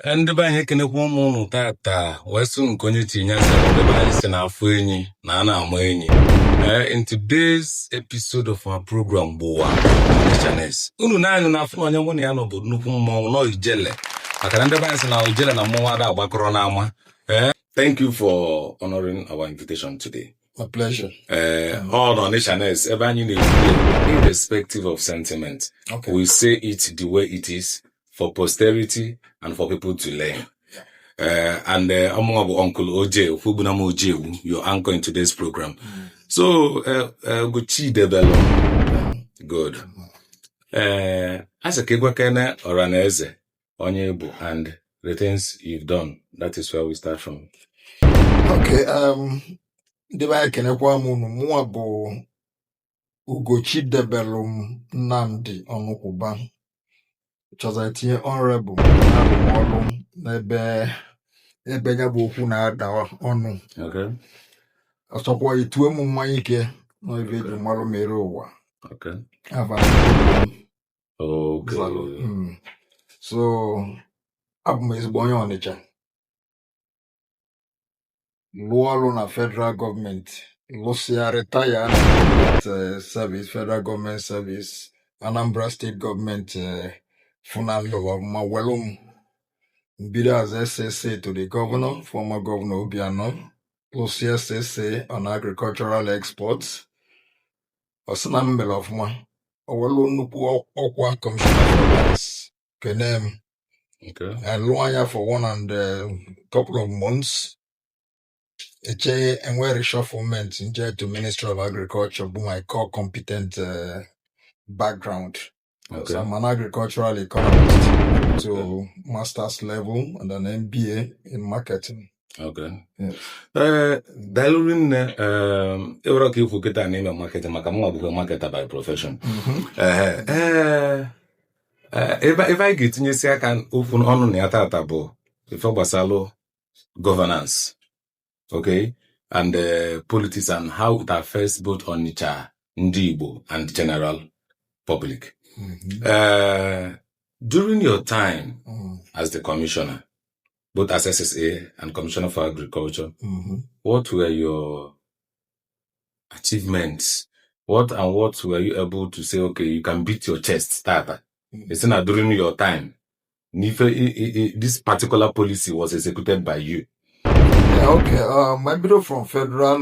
Ndị be anyị ekenekwa ụmụ tata wesu nke onye tinye nsị ndị be anyị si n'afọ enyi na a na-ama enyi. In today's episode of our program Gbowaa Onitshaness, unu na-anyị n'afọ onye mụ na ya nọ bụ nnukwu mmọnwụ nọ Ijele maka na ndị be anyị si na Ijele na mmọnwụ ada agbakọrọ n'ama. Thank you for honoring our invitation today. My pleasure. On Onitshaness, ebe anyị na-ekwu irrespective of sentiment. Okay. We say it the way it is for posterity and for people to learn. And I'm Uncle OJ, Ofubunam OJ, your anchor in today's program. So, Ugochidebelu. Good. As a Kegwakene or an Eze, Onyebu, and the things you've done, that is where we start from. Okay, the way I can bụ Ugochidebelu Nnamdi Onukwuba. Chọzaitinye honorable ọrụ n'ebe ya bụ okwu na-ada ọnụ. Okay. Ọsọkwa itue m mmanya ike n'ibe eji mmalụ mere ụwa. Okay. Okay. So, abụ m ezigbo onye Ọnịcha. Lụọ ọrụ na federal government. Lụsịa retire na service, federal government service, Anambra State government Funalo Mawelum. Bid as SSA to the governor, former governor Obiano, plus SSA on agricultural exports. Osanambel of Ma, Owelu Okwa Commissioner for Lands, Kenem. Okay. And Luanya for 1 and couple of months. Eche and where reshufflement in to Ministry of Agriculture, but my core competent background. Okay. So I'm an agricultural economist to master's level and an MBA in marketing. Okay. Yes. Dialurin Europe you get a name of marketing, Makamua marketer by profession. If I get in your say I can open on the atabo before Basalo governance. Okay, and politics and how it affects both Onitsha, Ndibo, and the general public. During your time as the commissioner, both as SSA and Commissioner for Agriculture, what were your achievements? What were you able to say, okay, you can beat your chest, starter? It's not during your time. This particular policy was executed by you. Yeah, okay. My bit from federal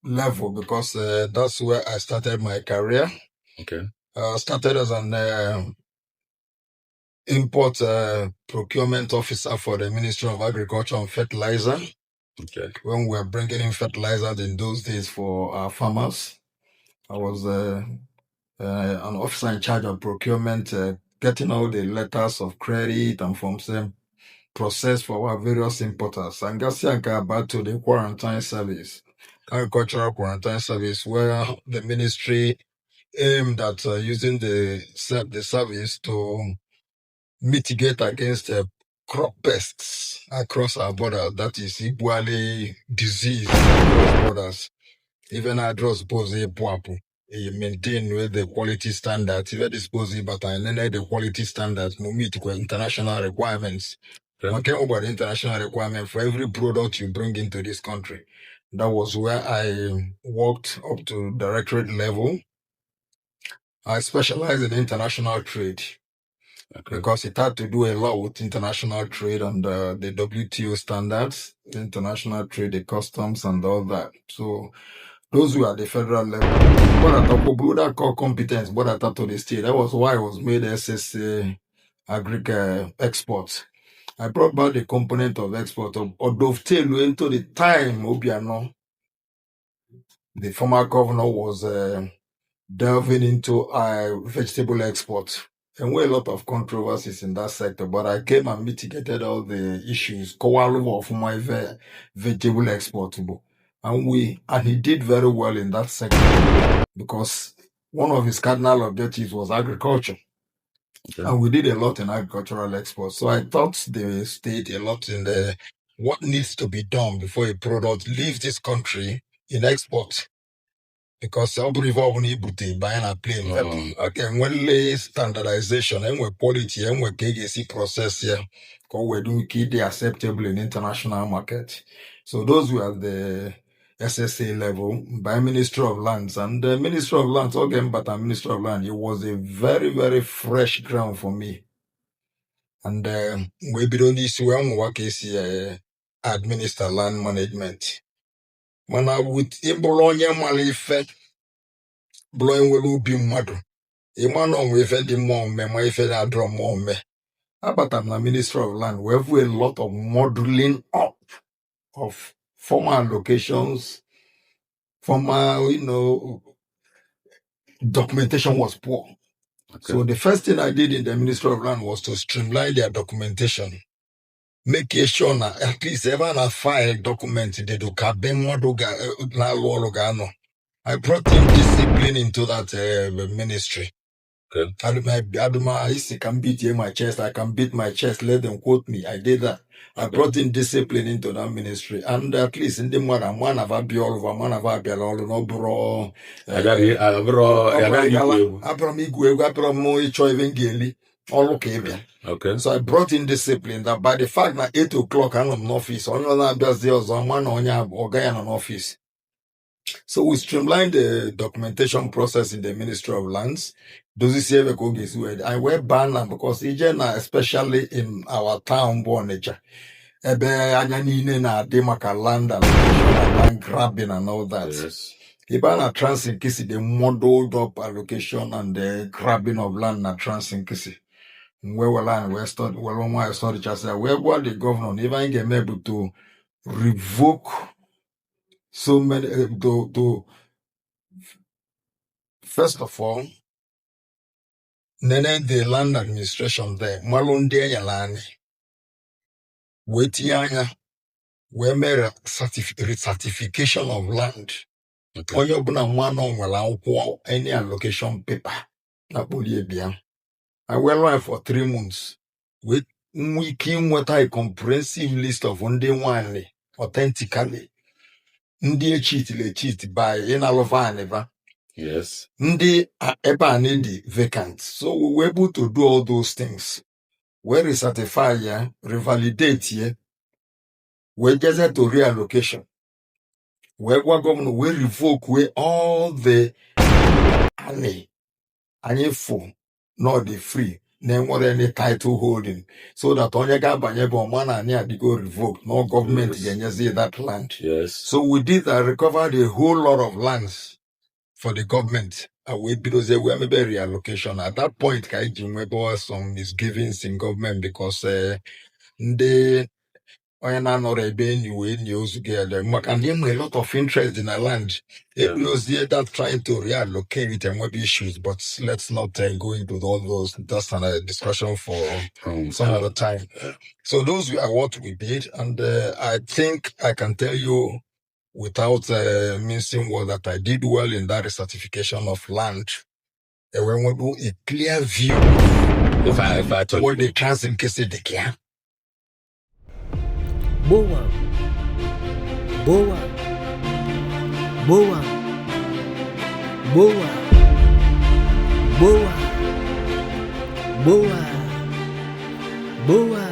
level because that's where I started my career. Okay. Started as an import procurement officer for the Ministry of Agriculture and Fertilizer. Okay. When we were bringing in fertilizers in those days for our farmers, I was an officer in charge of procurement, getting all the letters of credit and from them process for our various importers. And Gasianka about to the quarantine service, agricultural quarantine service, where the ministry aimed at using the service to mitigate against crop pests across our borders. That is Ebola disease across borders. Even address pose Puapu. You maintain with the quality standards, even dispose but I then the quality standards no meet international requirements. Okay, over the international requirement for every product you bring into this country. That was where I worked up to directorate level. I specialize in international trade because it had to do a lot with international trade and the WTO standards, the international trade, the customs and all that. So those were at the federal level. But I thought that core competence, but I thought to the state. That was why I was made SSA agri exports. I brought back the component of export of dovetail into the time Obiano, the former governor, was delving into vegetable export. And there were a lot of controversies in that sector, but I came and mitigated all the issues. Of my vegetable export. And he did very well in that sector because one of his cardinal objectives was agriculture. Okay. And we did a lot in agricultural exports. So I taught the state a lot in what needs to be done before a product leaves this country in export. because ọ bụrụ ife ọbụla ibute banye na plane okay, nwere standardization, enwe quality, enwe ka ga-esi process ya ka o wee ike ịdị acceptable in international market. So those were the SSA level by Ministry of Lands. And the Ministry of Lands, again, but a Ministry of Land, it was a very, very fresh ground for me. And we bidon this when work is administer land management. When I would Bologna Malife blowing will be madu. Imano we fed the mom, my fed drum mom. But I'm the Minister of Land. We have a lot of modeling up of former locations, former, documentation was poor. Okay. So the first thing I did in the Ministry of Land was to streamline their documentation. Make sure that at least even a file document they do. I brought in discipline into that ministry. Okay. I can beat my chest. I can beat my chest. Let them quote me. I did that. I brought in discipline into that ministry, and at least in the one of our biology, one of our biology, no bro. Okay. So I brought in discipline that by the fact that 8 o'clock I'm in office, on office. So we streamlined the documentation process in the Ministry of Lands. I wear banner because especially in our town, Bonnecha, land grabbing and all that. Yes. Ibana Transinkisi, the modeled up allocation and the grabbing of land na Transinkisi. Where we land, we studied, where was the governor even get able to revoke so many to first of all, Nene the land administration there, Malunde Yalani, Wetianya, we made a certification of land. Okay. Or you're gonna one on well any allocation paper. I went for 3 months. We came with a comprehensive list of one day one authentically. Ndi cheat by in Alova. Yes. Ndi eba need vacant. So we were able to do all those things. We recertify here, revalidate here. We get to reallocation. We governor we revoke we all the any full, not the free. Name what any title holding. So that on your gabanyebo man and go revoke. No government can see that land. Yes. So we did recovered a whole lot of lands for the government. We because they were maybe reallocation. At that point, Kaijim was some misgivings in government because they and a lot of interest in the land. It was there that trying to reallocate it and what issues, but let's not go into all those. That's a discussion for some other time. So those are what we did, and I think I can tell you without mincing word that I did well in that certification of land. And when we do a clear view, if I told what the trans in case they can. Gbowaa Gbowaa